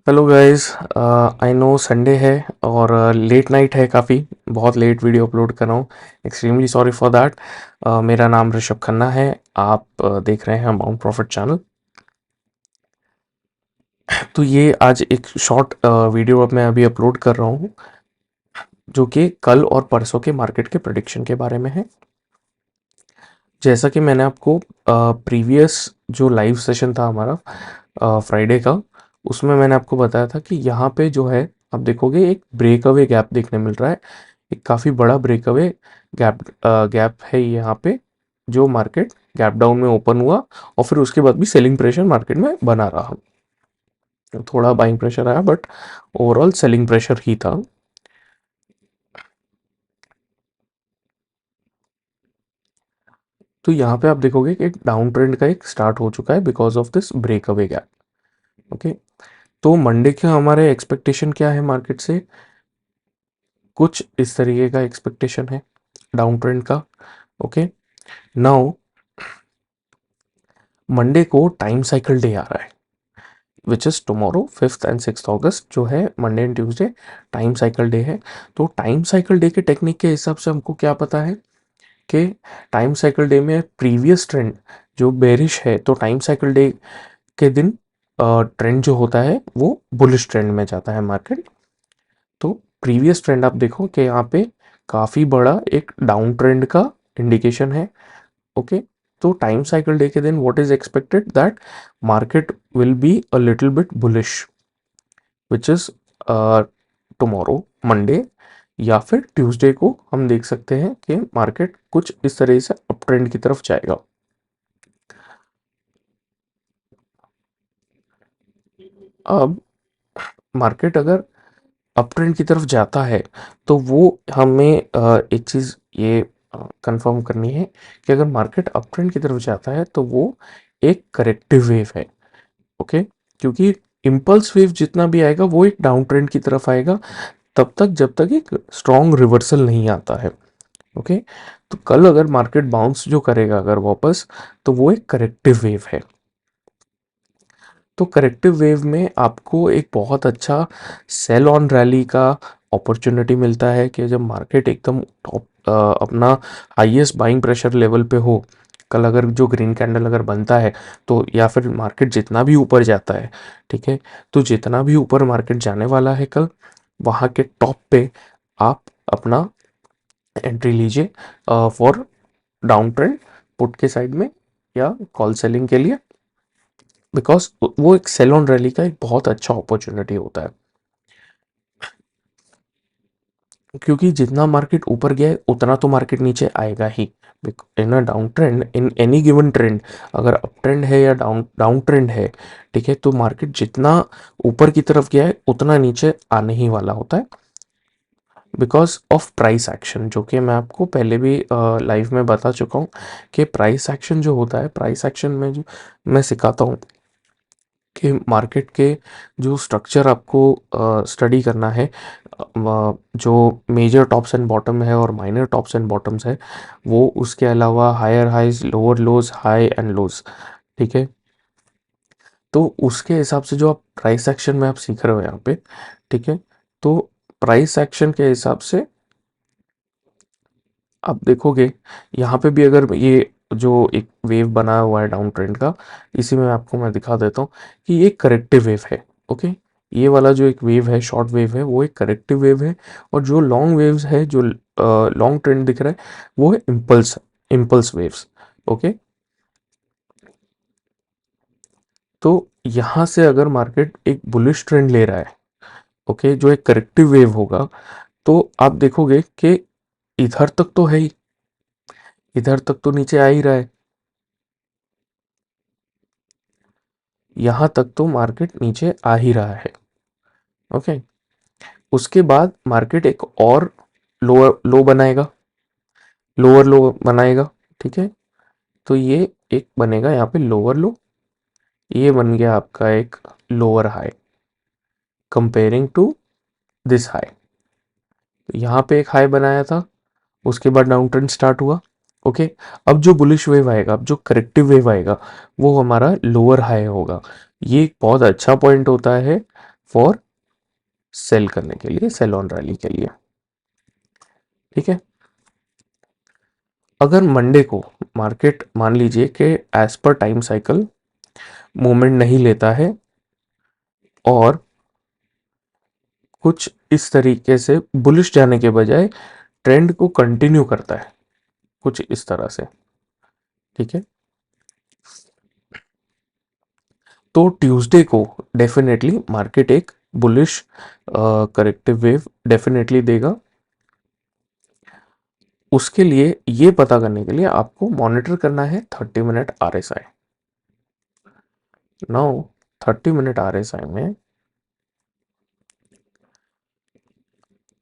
Hello guys. I know Sunday है और late night है, काफ़ी बहुत लेट वीडियो अपलोड कर रहा हूँ। Extremely sorry for that. मेरा नाम ऋषभ खन्ना है। आप देख रहे हैं माउंट प्रॉफिट चैनल। तो ये आज एक शॉर्ट वीडियो अब मैं अभी अपलोड कर रहा हूँ, जो कि कल और परसों के मार्केट के प्रेडिक्शन के बारे में है। जैसा कि मैंने आपको प्रीवियस जो लाइव सेशन था हमारा फ्राइडे का, उसमें मैंने आपको बताया था कि यहाँ पे जो है आप देखोगे एक ब्रेकअवे गैप देखने मिल रहा है। एक काफ़ी बड़ा ब्रेकअवे गैप गैप है यहाँ पे, जो मार्केट गैप डाउन में ओपन हुआ और फिर उसके बाद भी सेलिंग प्रेशर मार्केट में बना रहा। थोड़ा बाइंग प्रेशर आया बट ओवरऑल सेलिंग प्रेशर ही था। तो यहाँ पे आप देखोगे कि एक डाउन ट्रेंड का एक स्टार्ट हो चुका है because of this breakaway gap. Okay, तो मंडे के हमारे एक्सपेक्टेशन क्या है मार्केट से? कुछ इस तरीके का एक्सपेक्टेशन है डाउन ट्रेंड का। ओके, नाउ मंडे को टाइम साइकिल डे आ रहा है, which is tomorrow 5th and 6th अगस्त, जो है Monday and Tuesday time cycle day है। तो टाइम साइकिल डे के टेक्निक के हिसाब से हमको क्या पता है कि टाइम साइकिल डे में प्रीवियस ट्रेंड जो बेरिश है, तो टाइम साइकिल डे के दिन ट्रेंड जो होता है वो बुलिश ट्रेंड में जाता है मार्केट। तो प्रीवियस ट्रेंड आप देखो कि यहाँ पे काफ़ी बड़ा एक डाउन ट्रेंड का इंडिकेशन है। ओके, तो टाइम साइकिल डे के दिन what is expected that market will be a little bit bullish, which is tomorrow Monday, या फिर ट्यूसडे को हम देख सकते हैं कि मार्केट कुछ इस तरह से अप ट्रेंड की तरफ जाएगा। अब मार्केट अगर अप ट्रेंड की तरफ जाता है तो वो हमें एक चीज़ ये कंफर्म करनी है कि अगर मार्केट अप ट्रेंड की तरफ जाता है तो वो एक करेक्टिव वेव है। ओके, क्योंकि इम्पल्स वेव जितना भी आएगा वो एक डाउन ट्रेंड की तरफ आएगा तब तक जब तक एक स्ट्रॉन्ग रिवर्सल नहीं आता है। ओके, तो कल अगर मार्केट बाउंस जो करेगा अगर वापस, तो वो एक करेक्टिव वेव है। तो करेक्टिव वेव में आपको एक बहुत अच्छा सेल ऑन रैली का अपॉर्चुनिटी मिलता है कि जब मार्केट एकदम टॉप अपना हाईएस्ट बाइंग प्रेशर लेवल पे हो, कल अगर जो ग्रीन कैंडल अगर बनता है, तो या फिर मार्केट जितना भी ऊपर जाता है, ठीक है, तो जितना भी ऊपर मार्केट जाने वाला है कल, वहाँ के टॉप पे आप अपना एंट्री लीजिए फॉर डाउन ट्रेंड पुट के साइड में या कॉल सेलिंग के लिए, बिकॉज वो एक सेल ऑन रैली का एक बहुत अच्छा अपॉर्चुनिटी होता है। क्योंकि जितना मार्केट ऊपर गया है उतना तो मार्केट नीचे आएगा ही। In a down trend, in any given trend, अगर अप ट्रेंड है या डाउन डाउन ट्रेंड है, ठीक है, तो मार्केट जितना ऊपर की तरफ गया है उतना नीचे आने ही वाला होता है, बिकॉज ऑफ प्राइस एक्शन, जो कि मैं आपको पहले भी लाइव में बता चुका हूँ कि प्राइस एक्शन जो होता है, प्राइस एक्शन में जो मैं सिखाता हूँ कि मार्केट के जो स्ट्रक्चर आपको स्टडी करना है, जो मेजर टॉप्स एंड बॉटम है और माइनर टॉप्स एंड बॉटम्स है, वो उसके अलावा higher highs, lower lows, high and lows, ठीक है, तो उसके हिसाब से जो आप प्राइस एक्शन में आप सीख रहे हो यहाँ पे, ठीक है, तो प्राइस एक्शन के हिसाब से आप देखोगे यहाँ पे भी अगर ये जो एक वेव बना हुआ है डाउन ट्रेंड का, इसी में आपको मैं दिखा देता हूँ कि ये करेक्टिव वेव है। ओके, ये वाला जो एक वेव है, शॉर्ट वेव है, वो एक करेक्टिव वेव है। और जो लॉन्ग वेव्स है, जो लॉन्ग ट्रेंड दिख रहा है, वो है इम्पल्स, इम्पल्स वेव्स। ओके, तो यहाँ से अगर मार्केट एक बुलिश ट्रेंड ले रहा है, ओके, जो एक करेक्टिव वेव होगा, तो आप देखोगे कि इधर तक तो है ही, इधर तक तो नीचे आ ही रहा है, यहाँ तक तो मार्केट नीचे आ ही रहा है। ओके, उसके बाद मार्केट एक और लोअर लो बनाएगा, लोअर लो बनाएगा, ठीक है, तो ये एक बनेगा यहाँ पे लोअर लो, ये बन गया आपका एक lower high comparing to this high. तो यहाँ पे एक हाई बनाया था, उसके बाद डाउन ट्रेंड स्टार्ट हुआ। ओके, अब जो बुलिश वेव आएगा, अब जो करेक्टिव वेव आएगा, वो हमारा लोअर हाई होगा। ये एक बहुत अच्छा पॉइंट होता है फॉर सेल करने के लिए, सेल ऑन रैली के लिए। ठीक है। अगर मंडे को मार्केट मान लीजिए कि as per time cycle movement नहीं लेता है और कुछ इस तरीके से बुलिश जाने के बजाय ट्रेंड को कंटिन्यू करता है कुछ इस तरह से, ठीक है, तो ट्यूसडे को डेफिनेटली मार्केट एक बुलिश करेक्टिव वेव डेफिनेटली देगा। उसके लिए ये पता करने के लिए आपको मॉनिटर करना है 30 minute RSI। Now 30 minute RSI में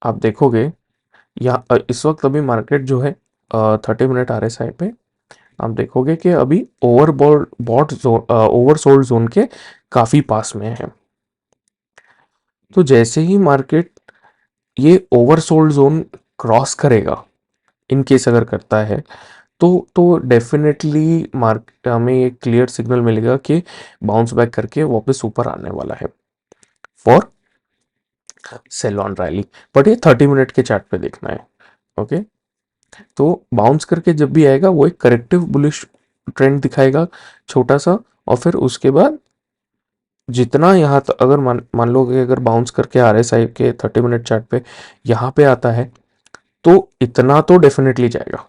आप देखोगे या इस वक्त अभी मार्केट जो है 30 मिनट RSI पे आप देखोगे कि अभी ओवरसोल्ड जोन के काफी पास में है। तो जैसे ही मार्केट ये ओवरसोल्ड जोन क्रॉस करेगा, इन केस अगर करता है, तो डेफिनेटली मार्केट हमें एक क्लियर सिग्नल मिलेगा कि बाउंस बैक करके वापस ऊपर आने वाला है for sale on rally. But ये 30 मिनट के चार्ट पे देखना है। ओके, तो बाउंस करके जब भी आएगा वो एक करेक्टिव बुलिश ट्रेंड दिखाएगा छोटा सा, और फिर उसके बाद जितना यहाँ अगर मान लो कि अगर बाउंस करके RSI के 30 मिनट चार्ट पे यहाँ पे आता है तो इतना तो डेफिनेटली जाएगा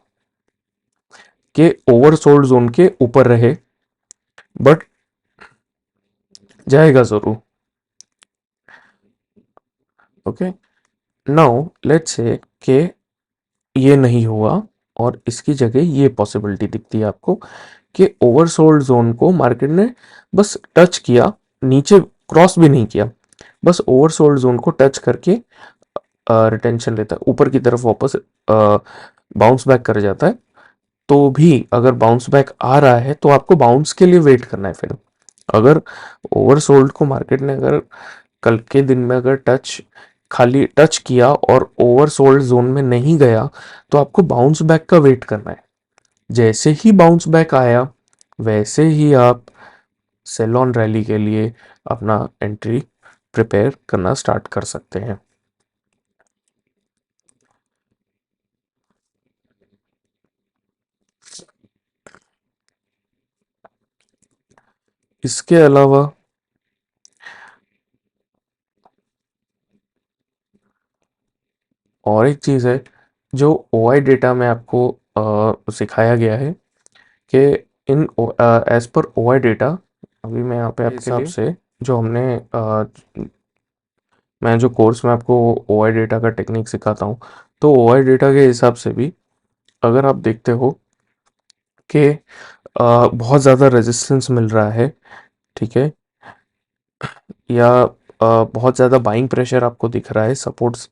कि ओवरसोल्ड जोन के ऊपर रहे, बट जाएगा जरूर। ओके, नाउ लेट्स से कि ये नहीं हुआ और इसकी जगह ये पॉसिबिलिटी दिखती है आपको कि ओवरसोल्ड जोन को मार्केट ने बस टच किया, नीचे क्रॉस भी नहीं किया, बस ओवरसोल्ड जोन को टच करके रिटेंशन लेता है, ऊपर की तरफ वापस बाउंस बैक कर जाता है। तो भी अगर बाउंस बैक आ रहा है तो आपको बाउंस के लिए वेट करना है। फिर अगर ओवरसोल्ड को मार्केट ने अगर कल के दिन में अगर खाली टच किया और ओवरसोल्ड जोन में नहीं गया तो आपको बाउंस बैक का वेट करना है। जैसे ही बाउंस बैक आया वैसे ही आप सेल ऑन रैली के लिए अपना एंट्री प्रिपेयर करना स्टार्ट कर सकते हैं। इसके अलावा और एक चीज़ है जो OI डेटा में आपको सिखाया गया है कि इन एज पर OI डेटा, अभी मैं यहाँ पे आपके हिसाब से जो मैं जो कोर्स में आपको OI डेटा का टेक्निक सिखाता हूँ, तो OI डेटा के हिसाब से भी अगर आप देखते हो कि बहुत ज़्यादा रेजिस्टेंस मिल रहा है, ठीक है, या बहुत ज़्यादा बाइंग प्रेशर आपको दिख रहा है, सपोर्ट्स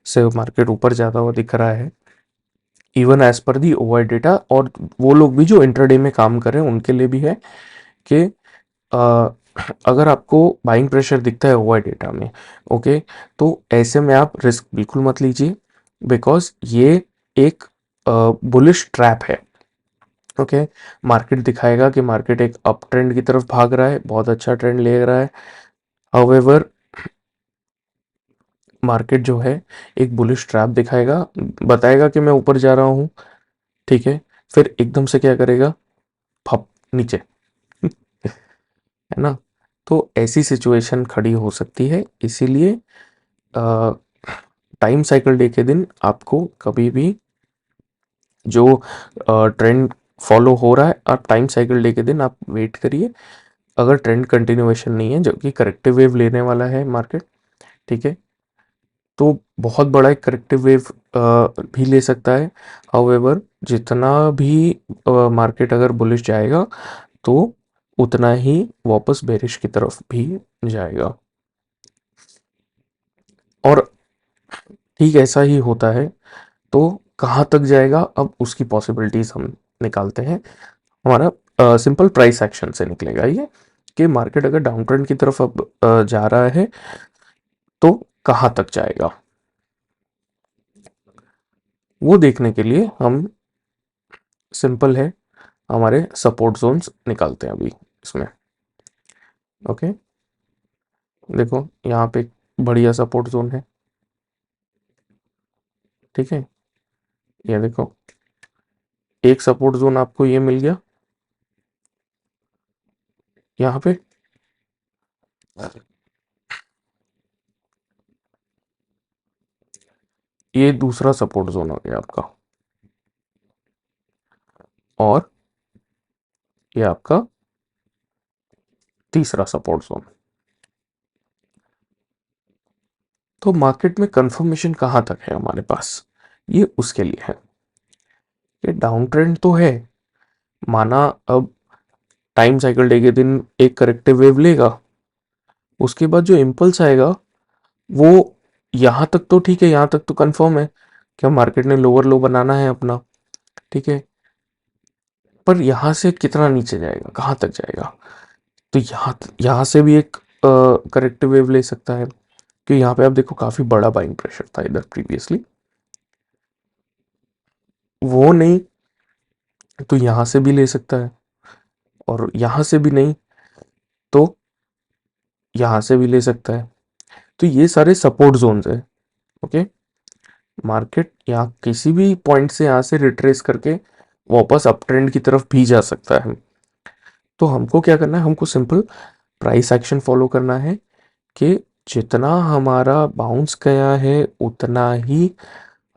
से मार्केट ऊपर जाता हुआ दिख रहा है इवन एज पर दी OI डेटा, और वो लोग भी जो इंटरडे में काम कर रहे हैं उनके लिए भी है कि अ, अगर आपको बाइंग प्रेशर दिखता है OI डेटा में, ओके, तो ऐसे में आप रिस्क बिल्कुल मत लीजिए, बिकॉज ये एक बुलिश ट्रैप है। ओके, मार्केट दिखाएगा कि मार्केट एक अप ट्रेंड की तरफ भाग रहा है, बहुत अच्छा ट्रेंड ले रहा है। हाउएवर मार्केट जो है एक बुलिश ट्रैप दिखाएगा, बताएगा कि मैं ऊपर जा रहा हूँ, ठीक है, फिर एकदम से क्या करेगा, फप नीचे है ना। तो ऐसी सिचुएशन खड़ी हो सकती है, इसीलिए टाइम साइकिल डे के दिन आपको कभी भी जो ट्रेंड फॉलो हो रहा है, आप टाइम साइकिल डे के दिन आप वेट करिए। अगर ट्रेंड कंटिन्यूएशन नहीं है जो कि करेक्टिव वेव लेने वाला है मार्केट, ठीक है, तो बहुत बड़ा एक करेक्टिव वेव भी ले सकता है। हाउएवर जितना भी मार्केट अगर बुलिश जाएगा तो उतना ही वापस बेरिश की तरफ भी जाएगा। और ठीक ऐसा ही होता है। तो कहाँ तक जाएगा, अब उसकी पॉसिबिलिटीज हम निकालते हैं। हमारा सिंपल प्राइस एक्शन से निकलेगा ये कि मार्केट अगर डाउन ट्रेंड की तरफ अब जा रहा है तो कहाँ तक जाएगा, वो देखने के लिए हम सिंपल है हमारे सपोर्ट जोन्स निकालते हैं अभी इसमें। ओके, देखो यहाँ पे एक बढ़िया सपोर्ट जोन है, ठीक है। ये देखो एक सपोर्ट जोन आपको ये मिल गया यहाँ पे, ये दूसरा सपोर्ट जोन हो गया आपका, और ये आपका तीसरा सपोर्ट जोन। तो मार्केट में कंफर्मेशन कहाँ तक है हमारे पास, ये उसके लिए है। ये डाउन ट्रेंड तो है, माना अब टाइम साइकिल डे के दिन एक करेक्टिव वेव लेगा, उसके बाद जो इम्पल्स आएगा वो यहाँ तक तो ठीक है, यहाँ तक तो कंफर्म है कि हम मार्केट ने लोअर लो बनाना है अपना, ठीक है। पर यहाँ से कितना नीचे जाएगा, कहाँ तक जाएगा, तो यहाँ से भी एक करेक्टिव वेव ले सकता है, कि यहाँ पे आप देखो काफी बड़ा बाइंग प्रेशर था इधर प्रीवियसली, वो नहीं तो यहाँ से भी ले सकता है, और यहाँ से भी नहीं तो यहाँ से भी ले सकता है। तो ये सारे सपोर्ट जोन्स है, ओके। मार्केट यहाँ किसी भी पॉइंट से यहाँ से रिट्रेस करके वापस अप ट्रेंड की तरफ भी जा सकता है। तो हमको क्या करना है, हमको सिंपल प्राइस एक्शन फॉलो करना है, कि जितना हमारा बाउंस गया है उतना ही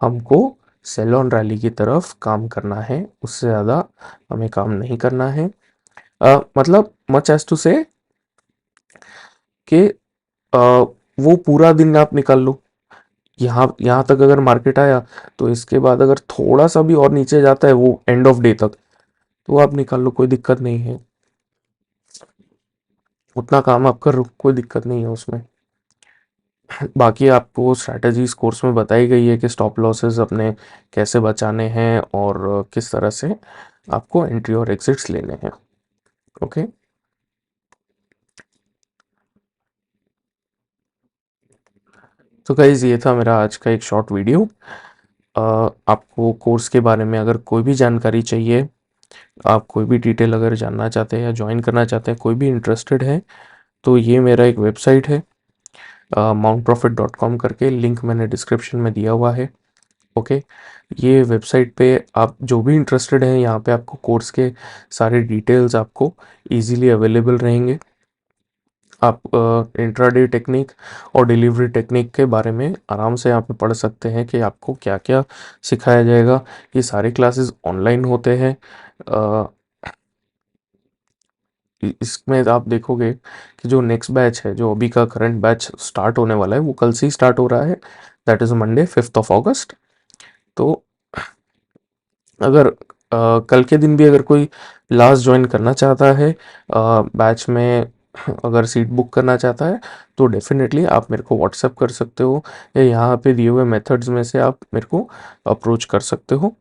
हमको सेल ऑन रैली की तरफ काम करना है, उससे ज़्यादा हमें काम नहीं करना है। मतलब मच एज टू से कि वो पूरा दिन आप निकाल लो, यहाँ यहाँ तक अगर मार्केट आया तो इसके बाद अगर थोड़ा सा भी और नीचे जाता है वो एंड ऑफ डे तक, तो आप निकाल लो, कोई दिक्कत नहीं है, उतना काम आप कर लो, कोई दिक्कत नहीं है उसमें। बाकी आपको स्ट्रैटेजीज कोर्स में बताई गई है कि स्टॉप लॉसेस अपने कैसे बचाने हैं और किस तरह से आपको एंट्री और एग्जिट्स लेने हैं, ओके। तो गाइज ये था मेरा आज का एक शॉर्ट वीडियो। आपको कोर्स के बारे में अगर कोई भी जानकारी चाहिए, आप कोई भी डिटेल अगर जानना चाहते हैं या ज्वाइन करना चाहते हैं, कोई भी इंटरेस्टेड है, तो ये मेरा एक वेबसाइट है, mountprofit.com करके, लिंक मैंने डिस्क्रिप्शन में दिया हुआ है, ओके। ये वेबसाइट पे आप जो भी इंटरेस्टेड हैं, यहाँ पे आपको कोर्स के सारे डिटेल्स आपको इजीली अवेलेबल रहेंगे। आप इंट्राडे टेक्निक और डिलीवरी टेक्निक के बारे में आराम से यहाँ पे पढ़ सकते हैं कि आपको क्या क्या सिखाया जाएगा। ये सारे क्लासेस ऑनलाइन होते हैं। अ, इसमें आप देखोगे कि जो नेक्स्ट बैच है, जो अभी का करंट बैच स्टार्ट होने वाला है, वो कल से ही स्टार्ट हो रहा है, दैट इज़ मंडे 5 अगस्त। तो अगर कल के दिन भी अगर कोई लास्ट ज्वाइन करना चाहता है बैच में, अगर सीट बुक करना चाहता है, तो डेफिनेटली आप मेरे को व्हाट्सएप कर सकते हो, या यहाँ पे दिए हुए मेथड्स में से आप मेरे को अप्रोच कर सकते हो,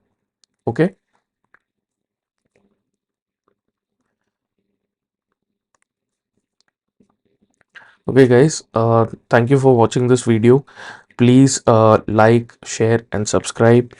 okay. Okay guys, thank you for watching this video. Please like, share and subscribe.